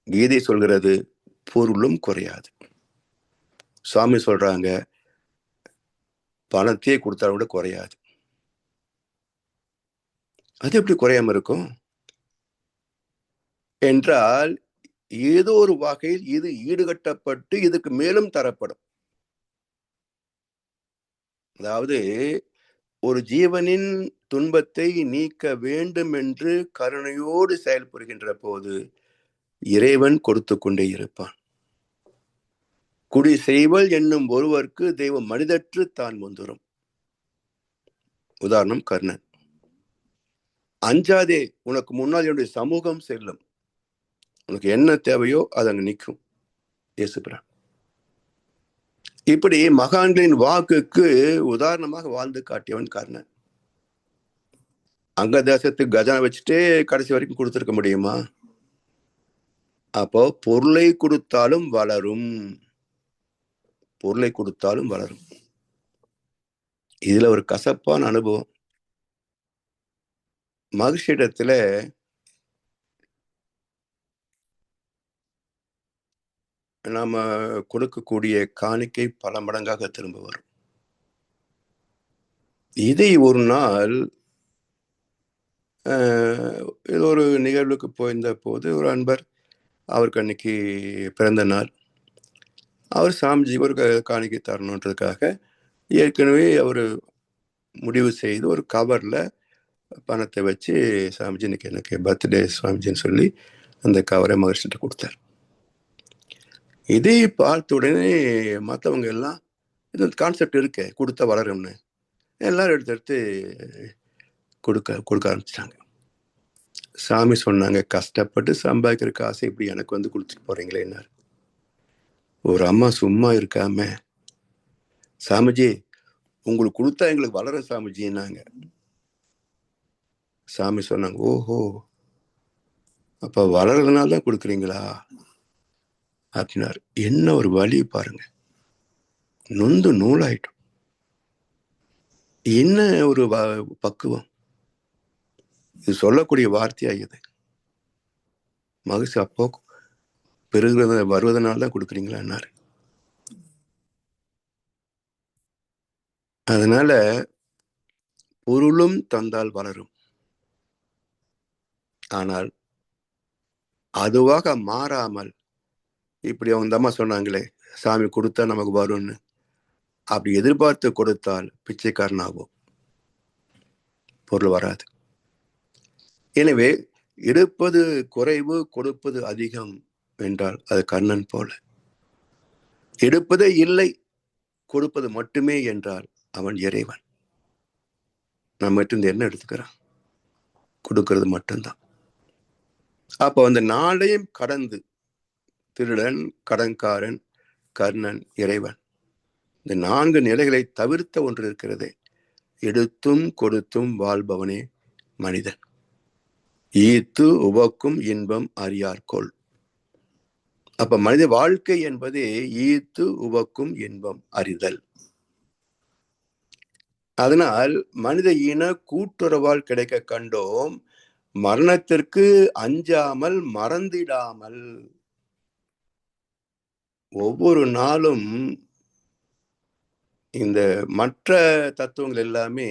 கீதை சொல்கிறது பொருளும் குறையாது. சுவாமி சொல்றாங்க பணத்தையே கொடுத்தா கூட குறையாது. அது எப்படி குறையாம இருக்கும் என்றால் ஏதோ ஒரு வகையில் இது ஈடுகட்டப்பட்டு இதுக்கு மேலும் தரப்படும். அதாவது ஒரு ஜீவனின் துன்பத்தை நீக்க வேண்டும் என்று கருணையோடு செயல்படுகின்ற போது இறைவன் கொடுத்து கொண்டே இருப்பான். குடி செய்வல் என்னும் ஒருவருக்கு தெய்வம் மனிதற்று தான் வந்துரும். உதாரணம் கர்ணன். அஞ்சாதே, உனக்கு முன்னால் என்னுடைய சமூகம் செல்லும், உனக்கு என்ன தேவையோ அது அங்க நிற்கும் இயேசுபிரான். இப்படி மகான்களின் வாக்குக்கு உதாரணமாக வாழ்ந்து காட்டியவன் கர்ணன். அங்க தேசத்துக்கு கஜானா வச்சுட்டே கடைசி வரைக்கும் கொடுத்திருக்க முடியுமா? அப்போ பொருளை கொடுத்தாலும் வளரும், பொருளை கொடுத்தாலும் வளரும். இதுல ஒரு கசப்பான அனுபவம். மகிழ்ச்சியிடத்துல நாம கொடுக்கக்கூடிய காணிக்கை பல மடங்காக திரும்ப வரும். இதை ஒரு நாள் இது ஒரு நிகழ்வுக்கு போயிருந்த போது ஒரு அன்பர், அவருக்கு அன்னைக்கு பிறந்த நாள், அவர் சாமிஜி ஒரு காணிக்கை தரணுன்றதுக்காக ஏற்கனவே அவர் முடிவு செய்து ஒரு கவர்ல பணத்தை வச்சு, சாமிஜி இன்னைக்கு எனக்கு பர்த்டே சாமிஜின்னு சொல்லி அந்த கவரை மகிழ்ச்சிட்டு கொடுத்தார். இதை பார்த்த உடனே மற்றவங்க எல்லாம் இது கான்செப்ட் இருக்கு, கொடுத்தா வளரும்னு எல்லாரும் எடுத்து கொடுக்க ஆரம்பிச்சிட்டாங்க. சாமி சொன்னாங்க, கஷ்டப்பட்டு சம்பாதிக்கிற காசை இப்படி எனக்கு வந்து கொடுத்துட்டு போறீங்களேன்னாரு. ஒரு அம்மா சும்மா இருக்காம, சாமிஜி உங்களுக்கு கொடுத்தா எங்களுக்கு வளரும் சாமிஜின்னாங்க. சாமி சொன்னாங்க, ஓஹோ அப்ப வளர்றதுனால தான் கொடுக்குறீங்களா அப்படின்னாரு. என்ன ஒரு வழி பாருங்க, நொந்து நூலாயிட்டோம். என்ன ஒரு பக்குவம், இது சொல்லக்கூடிய வார்த்தையாகுது. மகிழ்ச்சி அப்போ பெருகிறது வருவதனால தான் கொடுக்குறீங்களான்னாரு. அதனால பொருளும் தந்தால் வளரும், ஆனால் அதுவாக மாறாமல், இப்படி அவங்க அம்மா சொன்னாங்களே சாமி கொடுத்தா நமக்கு வரும்னு, அப்படி எதிர்பார்த்து கொடுத்தால் பிச்சைக்காரன் ஆகும், பொருள் வராது. எனவே எடுப்பது குறைவு கொடுப்பது அதிகம் என்றால் அது கர்ணன் போல. எடுப்பதே இல்லை கொடுப்பது மட்டுமே என்றால் அவன் இறைவன். நம்ம என்ன எடுத்துக்கிறான்? கொடுக்கறது மட்டும்தான். அப்போ அந்த நாளையும் கடந்து திருடன், கடன்காரன், கர்ணன், இறைவன், இந்த 4 நிலைகளை தவிர்த்த ஒன்று இருக்கிறதே, எடுத்தும் கொடுத்தும் வாழ்பவனே மனிதன். ஈத்து உவக்கும் இன்பம் அறியார்கொள். அப்ப மனித வாழ்க்கை என்பதே ஈத்து உவக்கும் இன்பம் அறிதல். அதனால் மனித இன கூட்டுறவால் கிடைக்க கண்டோம் மரணத்திற்கு அஞ்சாமல் மறந்திடாமல். ஒவ்வொரு நாளும் இந்த மற்ற தத்துவங்கள் எல்லாமே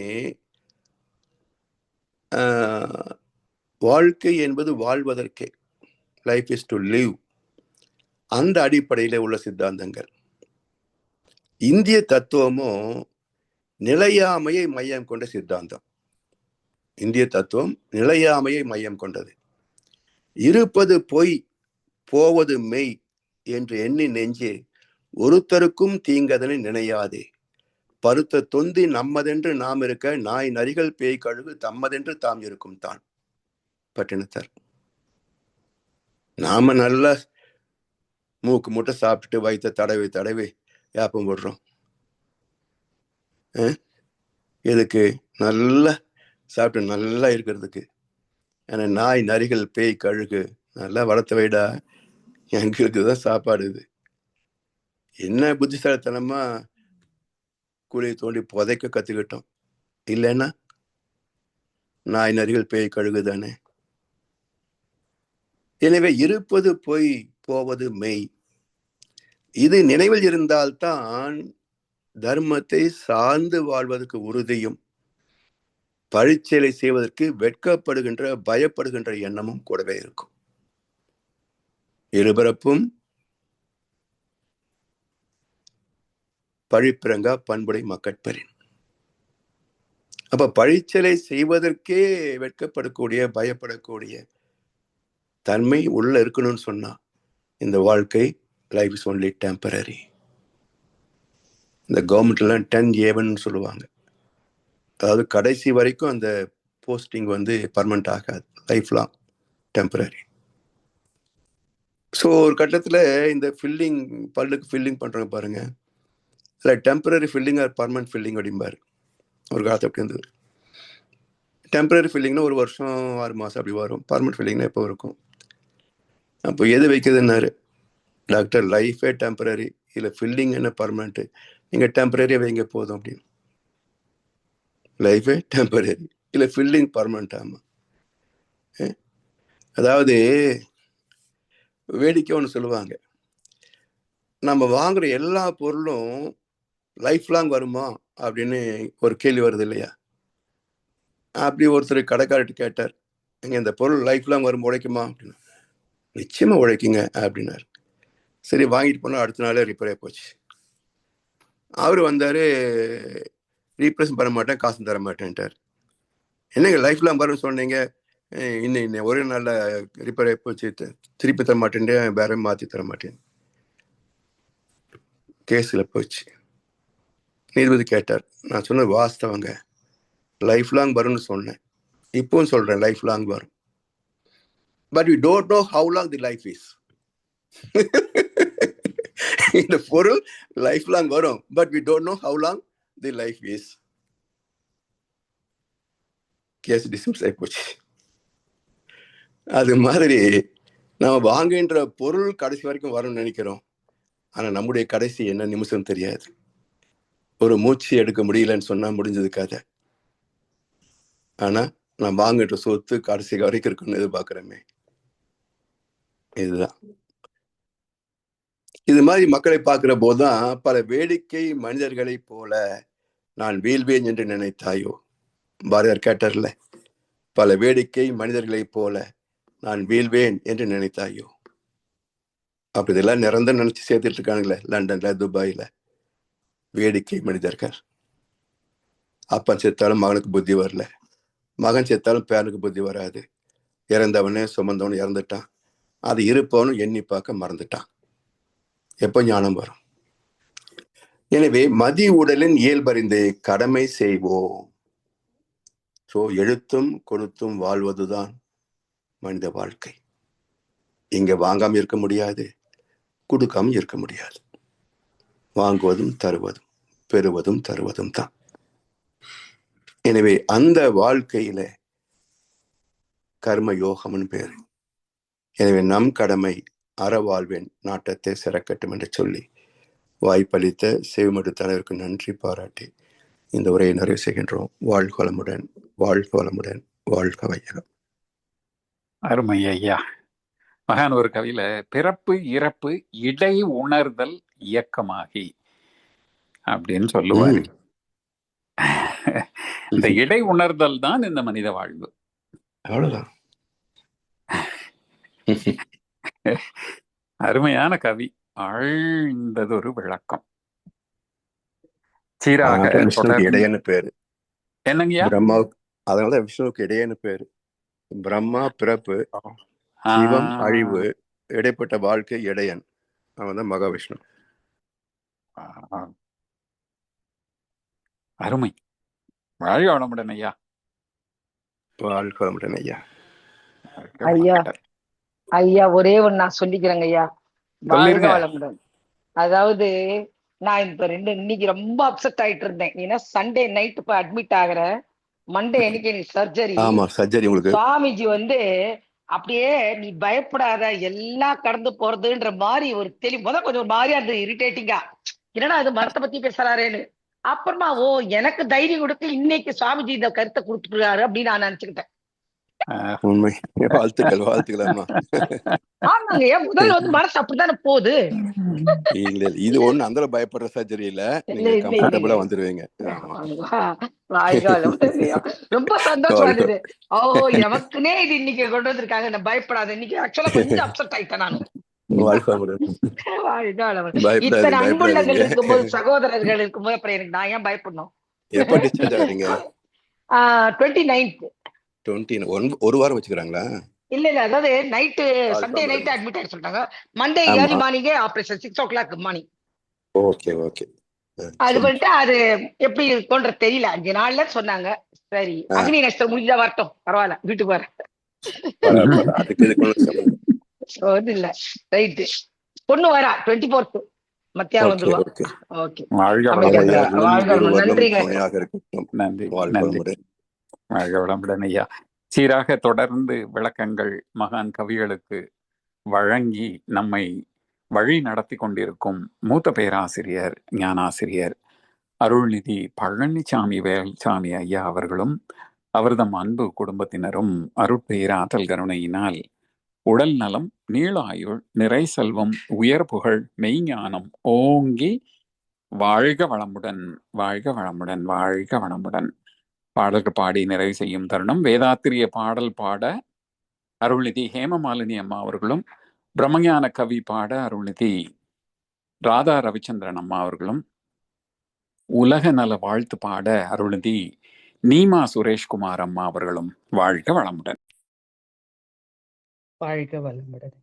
வாழ்க்கை என்பது வாழ்வதற்கே, லைஃப் இஸ் டு லிவ், அந்த அடிப்படையில உள்ள சித்தாந்தங்கள். இந்திய தத்துவமும் நிலையாமையை மையம் கொண்ட சித்தாந்தம். இந்திய தத்துவம் நிலையாமையை மையம் கொண்டது. இருப்பது பொய், போவது மெய் என்று எண்ணி நெஞ்சே ஒருத்தருக்கும் தீங்கதனை நினையாதே, பருத்த தொந்தி நம்மதென்று நாம் இருக்க, நாய் நரிகள் பேய் கழுகு தம்மதென்று தாம் இருக்கும் தான். பட்டினத்தார். நாம நல்லா மூக்கு முட்டை சாப்பிட்டுட்டு வயிற்ற தடவை தடவை யாப்பம் போடுறோம். எதுக்கு? நல்லா சாப்பிட்டு நல்லா இருக்கிறதுக்கு. ஏன்னா நாய் நரிகள் பேய் கழுகு நல்லா வளர்த்த வைடா, எங்களுக்கு தான் சாப்பாடு. இது என்ன புத்திசாலித்தனமா குழியை தோண்டி புதைக்க கத்துக்கிட்டோம். இல்லைன்னா நாய் நரிகள் பேய் கழுகு தானே. எனவே இருப்பது பொய், போவது மெய், இது நினைவில் இருந்தால்தான் தர்மத்தை சார்ந்து வாழ்வதற்கு உறுதியும், பழிச்செயலை செய்வதற்கு வெட்கப்படுகின்ற பயப்படுகின்ற எண்ணமும் கூடவே இருக்கும். இருபரப்பும் பழிப்பிறங்கா பண்புடை மக்கட்பரின். அப்ப பழிச்செயலை செய்வதற்கே வெட்கப்படக்கூடிய பயப்படக்கூடிய தன்மை உள்ள இருக்கணும்னு சொன்னா இந்த வாழ்க்கை லைஃப் இஸ் ஒன்லி டெம்பரரி. இந்த கவர்மெண்ட்லாம் 10A1 சொல்லுவாங்க. அதாவது கடைசி வரைக்கும் அந்த போஸ்டிங் வந்து பர்மனெண்ட் ஆகாது, லைஃப் லாங் டெம்பரரி. ஸோ ஒரு கட்டத்தில் இந்த ஃபில்லிங், பல்லுக்கு ஃபில்லிங் பண்ணுறாங்க பாருங்க, இல்லை temporary filling or permanent filling அப்படிம்பாரு. ஒரு காலத்தை அப்படி இருந்தது. டெம்பரரி ஃபில்லிங்னா 1 வருஷம் 6 மாதம் அப்படி வரும். பர்மனெண்ட் ஃபில்லிங்னா எப்போ இருக்கும்? அப்போ எது வைக்கிறதுன்னாரு டாக்டர், லைஃபே டெம்பரரி, இல்லை ஃபில்லிங் என்ன பர்மனெண்ட்டு, நீங்கள் டெம்பரரியாக வைங்க போதும் அப்படின்னு. லைஃபே டெம்பரரி, இல்லை ஃபில்லிங் பர்மனெண்ட். ஆமாம். அதாவது வேடிக்கை ஒன்று சொல்லுவாங்க, நம்ம வாங்குற எல்லா பொருளும் லைஃப் லாங் வருமா அப்படின்னு ஒரு கேள்வி வருது இல்லையா? அப்படி ஒருத்தர் கடைக்காரர்கிட்ட கேட்டார், நீங்கள் இந்த பொருள் லைஃப் லாங் வரும் உழைக்குமா அப்படின்னு. நிச்சயமாக உழைக்குங்க அப்படின்னாரு. சரி வாங்கிட்டு போனால் அடுத்த நாளே ரிப்பேர் ஆகி போச்சு. அவர் வந்தார், ரீப்ளேஸ் பண்ண மாட்டேன், காசு தர மாட்டேன்ட்டார். என்னங்க லைஃப் லாங் வரும்னு சொன்னீங்க, இன்னும் ஒரே நாளில் ரிப்பேர் ஆகி போச்சு, திருப்பி தர மாட்டேன், வேற மாற்றி தர மாட்டேன். கேஸில் போச்சு. நீதிபதி கேட்டார், நான் சொன்னது வாஸ்தவங்க, லைஃப் லாங் வரும்னு சொன்னேன், இப்பவும் சொல்கிறேன் லைஃப் லாங் வரும். But we don't know how long the life is. இந்த பொருள் லைஃப் லாங் வரும், but we don't know how long the life is. Case dismiss ஆகி போச்சு. அது மாதிரி நம்ம வாங்குகின்ற பொருள் கடைசி வரைக்கும் வரும்னு நினைக்கிறோம், ஆனால் நம்முடைய கடைசி என்ன நிமிஷம் தெரியாது. ஒரு மூச்சு எடுக்க முடியலன்னு சொன்னால் முடிஞ்சது கதை. ஆனால் நான் வாங்குகின்ற சொத்து கடைசி வரைக்கும் இருக்குன்னு எதிர்பார்க்குறேமே. இதுதான். இது மாதிரி மக்களை பார்க்கிற போதுதான் பல வேடிக்கை மனிதர்களை போல நான் வீழ்வேன் என்று நினைத்தாயோ. பாரதியார் கேட்டார்ல, பல வேடிக்கை மனிதர்களை போல நான் வீழ்வேன் என்று நினைத்தாயோ. அப்படி இதெல்லாம் நிரந்தரம் நினைச்சு சேர்த்துட்டு இருக்கானுங்களே லண்டன்ல, துபாயில. வேடிக்கை மனிதர்கள். அப்பன் செத்தாலும் மகனுக்கு புத்தி வரல, மகன் செத்தாலும் பேரனுக்கு புத்தி வராது. இறந்தவனே சுமந்தவனு இறந்துட்டான், அது இருப்பவனும் எண்ணி பார்க்க மறந்துட்டான். எப்போ ஞானம் வரும்? எனவே மதி உடலின் இயல்பறிந்து கடமை செய்வோம். ஸோ எழுத்தும் கொடுத்தும் வாழ்வதுதான் மனித வாழ்க்கை. இங்க வாங்காம இருக்க முடியாது, கொடுக்காம இருக்க முடியாது. வாங்குவதும் தருவதும், பெறுவதும் தருவதும் தான். எனவே அந்த வாழ்க்கையில கர்ம யோகம்னு பேரு. எனவே நம் கடமை அறவாழ்வேன் நாட்டத்தை சிறக்கட்டும் என்று சொல்லி வாய்ப்பளித்த செவிமடுத்தனருக்கு நன்றி பாராட்டி இந்த உரையை நிறைவு செய்கின்றோம். வாழ்க வளமுடன், வாழ்க வளமுடன், வாழ்க வையகம். அருமை ஐயா. மகான் ஒரு கவியில பிறப்பு இறப்பு இடை உணர்தல் இயக்கமாகி அப்படின்னு சொல்லுவாரு. இந்த இடை உணர்தல் தான் இந்த மனித வாழ்வு. அவ்வளவுதான். அருமையான கவி, ஆழ்ந்தது ஒரு விளக்கம். சீராக விஷ்ணுக்கு இடையன்னு பேரு. என்னங்கய்யா? பிரம்மா, அதனாலதான் விஷ்ணுவுக்கு இடையன்னு பேரு. பிரம்மா பிறப்பு, சிவம் அழிவு, இடைப்பட்ட வாழ்க்கை இடையன். அவன் தான் மகாவிஷ்ணு. அருமை. வாழ்க வளமுடன் ஐயா. வாழ்க வளமுடன் ஐயா. ஐயா ஐயா ஒரே ஒண்ணு நான் சொல்லிக்கிறேங்க ஐயா. வாழ்க வளமுடன். அதாவது நான் இப்ப இன்னைக்கு ரொம்ப அப்செட் ஆயிட்டு இருந்தேன். ஏன்னா சண்டே நைட் இப்ப அட்மிட் ஆகுறேன், மண்டே அன்னைக்கு எனக்கு சர்ஜரி. ஆமா, சர்ஜரி. உங்களுக்கு சுவாமிஜி வந்து அப்படியே நீ பயப்படாத எல்லாம் கடந்து போறதுன்ற மாதிரி ஒரு தெளிவு. முதல் கொஞ்சம் ஒரு மாதிரியா இருந்தது, இரிட்டேட்டிங்கா, என்னடா அது மரத்தை பத்தி பேசுறாரேன்னு. அப்புறமா ஓ எனக்கு தைரியம் கொடுத்து இன்னைக்கு சுவாமிஜி இந்த கருத்தை கொடுத்துருக்காரு அப்படின்னு நான் நினைச்சுக்கிட்டேன். உண்மை. வாழ்த்துக்கள், வாழ்த்துக்கலாமா. ஆமாங்க, முதல்ல வந்து மனசு அப்படித்தானே போகுது. இல்ல இது ஒண்ணு அந்த பயப்படுற சர்ஜரி இல்ல, நீங்க கம்ஃபர்டபுளா வந்துருவீங்க. ரொம்ப சந்தோஷமா இருந்தது. ஓ எனக்குனே இது இன்னைக்கு கொண்டு வந்திருக்காங்க, நான் பயப்படாத. இன்னைக்கு ஆக்சுவலா கொஞ்சம் அப்செட் ஆயிட்டேன் நானு. இத்தனை அன்புள்ளங்கள் இருக்கும்போது, சகோதரர்கள் இருக்கும்போது அப்புறம் எனக்கு நான் ஏன் பயப்படணும்? எப்ப டிஸ்சார்ஜ் ஆகுறீங்க? 29th. 20 ஒரு வாரம் வச்சுக்கிறாங்களா? இல்ல இல்ல, அதாவது நைட்டு சண்டே வாழ்க நைட் வளமுடன். அட்மிட் ஆக சொல்லிட்டாங்க. மண்டே ஆமா, ஏர்லி மார்னிங்கே operation 6 o'clock morning. Okay okay. அது சரி. வந்துட்டு அது எப்படி இருக்கும்ன்ற தெரியல. 5 நாள்ல சொன்னாங்க. சரி, ஆ, அக்னி நட்சத்திரம் முடிஞ்சா வரட்டும், பரவாயில்ல, வீட்டுக்கு வரேன். பரவாயில்ல. அதுக்கு இதுக்கு ஒண்ணும் சம்மந்தம். ஒன்றும் இல்ல, ரைட்டு. பொண்ணு வரா 24th மத்தியானம் ஓகே வந்துருவா. ஓகே. ஓகே, வாழ்க அமைதியா வளமுடன். இருங்க. அவையார்களும் வாழ்க வளமுடன். குருவர்களும் நன்றிங்க. துணையாக இருக்கட்டும். நன்றி வாழ்க நன்றி. வளமுடன். வாழ்க வளமுடன் ஐயா. சீராக தொடர்ந்து விளக்கங்கள் மகான் கவிகளுக்கு வழங்கி நம்மை வழி நடத்தி கொண்டிருக்கும் மூத்த பேராசிரியர் ஞானாசிரியர் அருள்நிதி பழனிசாமி வேல்சாமி ஐயா அவர்களும் அவர்தம் அன்பு குடும்பத்தினரும் அருட்பேராற்றல் கருணையினால் உடல் நலம், நீளாயுள், நிறை செல்வம், உயர் புகழ், மெய்ஞானம் ஓங்கி வாழ்க வளமுடன், வாழ்க வளமுடன், வாழ்க வளமுடன். பாடல்கள் பாடி நிறைவு செய்யும் தருணம். வேதாத்திரிய பாடல் பாட அருள்நிதி ஹேமமாலினி அம்மா அவர்களும், பிரம்மஞான கவி பாட அருள்நிதி ராதா ரவிச்சந்திரன் அம்மா அவர்களும், உலக நல வாழ்த்து பாட அருள்நிதி நீமா சுரேஷ்குமார் அம்மா அவர்களும் வாழ்க வளமுடன். வாழ்க வளமுடன்.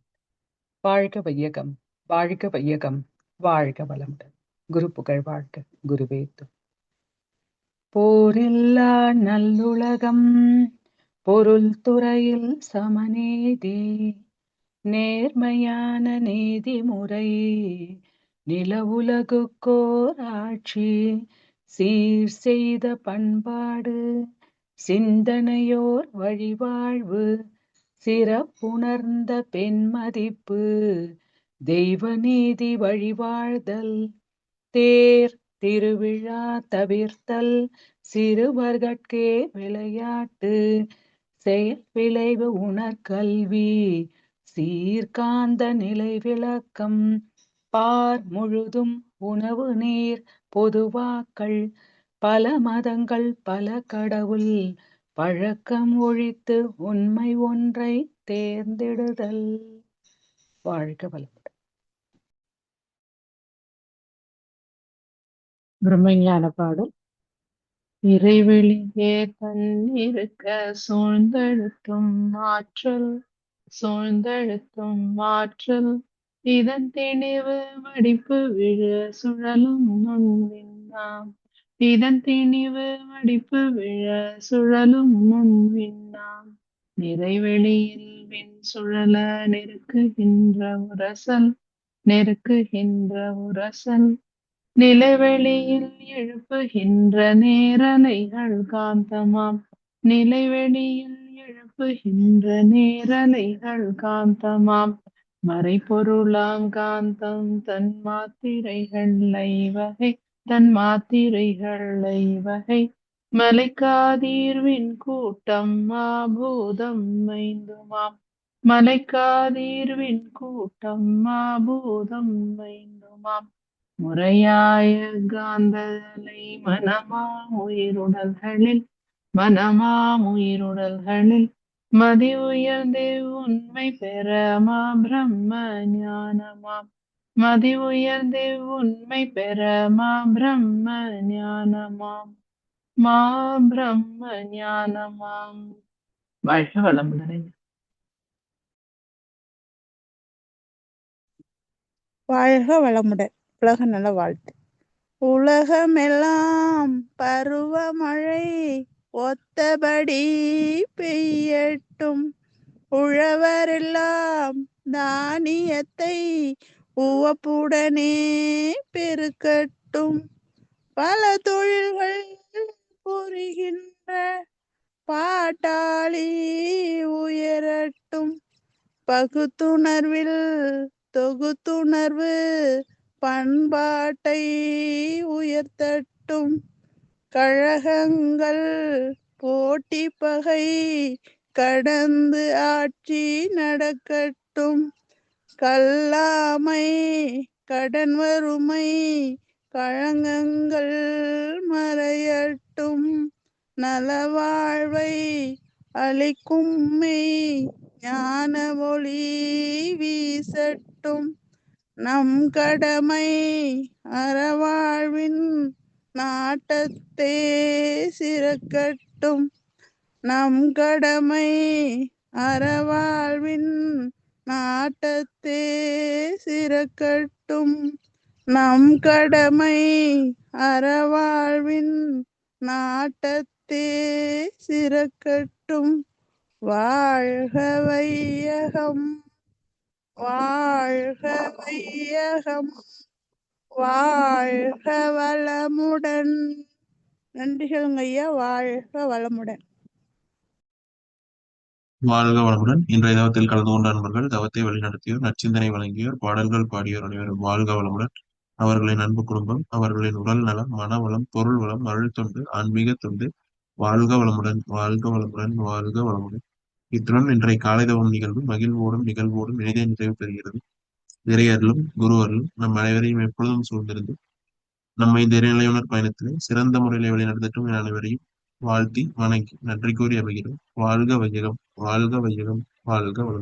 வாழ்க வையகம், வாழ்க வையகம், வாழ்க வளமுடன். குரு புகழ் வாழ்க, குருவே துணை. போரில்லா நல்லுலகம், பொருள் துறையில் சமநீதி, நேர்மையான நீதிமுறை, நிலவுலகுக்கோர் ஆட்சி, சீர் செய்த பண்பாடு, சிந்தனையோர் வழிவாழ்வு, சிறப்புணர்ந்த பெண்மதிப்பு, தெய்வ நீதி வழிவாழ்தல், தேர் திருவிழா தவிர்த்தல், சிறுவர்கட்கே விளையாட்டு, செயல் விளைவு உணர்கல்வி, சீர்காந்த நிலை விளக்கம், பார் முழுதும் உணவு நீர் பொதுவாக்கள், பல மதங்கள் பல கடவுள், பழக்கம் ஒழித்து உண்மை ஒன்றை தேர்ந்தெடுதல். வாழ்க வளமுடன். பிரம்மஞான பாடல். இறைவெளியே தன்னிருக்க சூழ்ந்தழுத்தும் ஆற்றல், சூழ்ந்தழுத்தும் ஆற்றல், இதன் திணிவு வடிப்பு விழ சுழலும் நுண்விண்ணாம், இதன் திணிவு வடிப்பு விழ சுழலும் நுண்விண்ணாம், நிறைவெளியில் விண் சுழல நெருக்குகின்ற உரசல், நெருக்குகின்ற உரசல், நிலவெளியில் எழுப்புகின்ற நேரலைகள் காந்தமாம், நிலவெளியில் எழுப்புகின்ற நேரலைகள் காந்தமாம், மறைபொருளாம் காந்தம் தன் மாத்திரைகள் ஐவகை, தன் மாத்திரைகள் ஐவகை, மலைக்காதீர்வின் கூட்டம் மாபூதம் ஐந்துமாம், மலைக்காதீர்வின் கூட்டம் மாபூதம் ஐந்துமாம், முறையாய காந்தலை மனமாம் உயிருடல்களில், மனமாம் உயிருடல்களில், மதி உயர்ந்து உண்மை பெற மா பிரம்ம ஞானமாம், மதி உயர்ந்து உண்மை பெற மா பிரம்ம ஞானமாம், மா பிரம்ம ஞானமாம். வாழ்க வளமுடன். வாழ்க வளமுடன். உலக நல வாழ்த்து. உலகமெல்லாம் பருவமழை ஒத்தபடி பெய்யட்டும், உழவரெல்லாம் தானியத்தை உவப்புடனே பெருக்கட்டும், பல தொழில்கள் புரிகின்ற பாட்டாளி உயரட்டும், பகுத்துணர்வில் தொகுத்துணர்வு பண்பாட்டை உயர்த்தட்டும், கழகங்கள் போட்டி பகை கடந்து ஆட்சி நடக்கட்டும், கல்லாமை கடன் வறுமை களங்கங்கள் மறையட்டும், நலவாழ்வை அளிக்கும் மெய் ஞான ஒளி வீசட்டும், நம் கடமை அறவாழ்வின் நாட்டத்தே சிறக்கட்டும், நம் கடமை அறவாழ்வின் நாட்டத்தே சிறக்கட்டும் நம் கடமை. அறவாழ்வின் நாட்டத்தே சிறக்கட்டும். வாழ்க வையகம், வாழ்க வையகம், வாழ்க வளமுடன். நன்றிகளுங்க ஐயா. வாழ்க வளமுடன். வாழ்க வளமுடன். இன்றைய தவத்தில் கலந்து கொண்ட நண்பர்கள், தவத்தை வழிநடத்தியோர், நற்சிந்தனை வழங்கியோர், பாடல்கள் பாடியோர் அனைவரும் வாழ்க வளமுடன். அவர்களின் அன்பு குடும்பம், அவர்களின் உடல் நலம், மனவளம், பொருள் வளம், அருள் தொண்டு, ஆன்மீக தொண்டு, வாழ்க வளமுடன், வாழ்க வளமுடன், வாழ்க வளமுடன். இத்துடன் இன்றைய காலை தவம் நிகழ்வு மகிழ்வோடும் நிகழ்வோடும் இனிதே நிறைவு பெறுகிறது. இறையருளும் குரு அருளும் நம் அனைவரையும் எப்பொழுதும் சூழ்ந்திருந்து நம்மை இந்த இறைநிலையுணர் பயணத்திலே சிறந்த முறையில் வழிநடத்தட்டும் என அனைவரையும் வாழ்த்தி வணங்கி நன்றி கூறி அமைகிறோம். வாழ்க வையகம், வாழ்க வையகம், வாழ்க வளம்.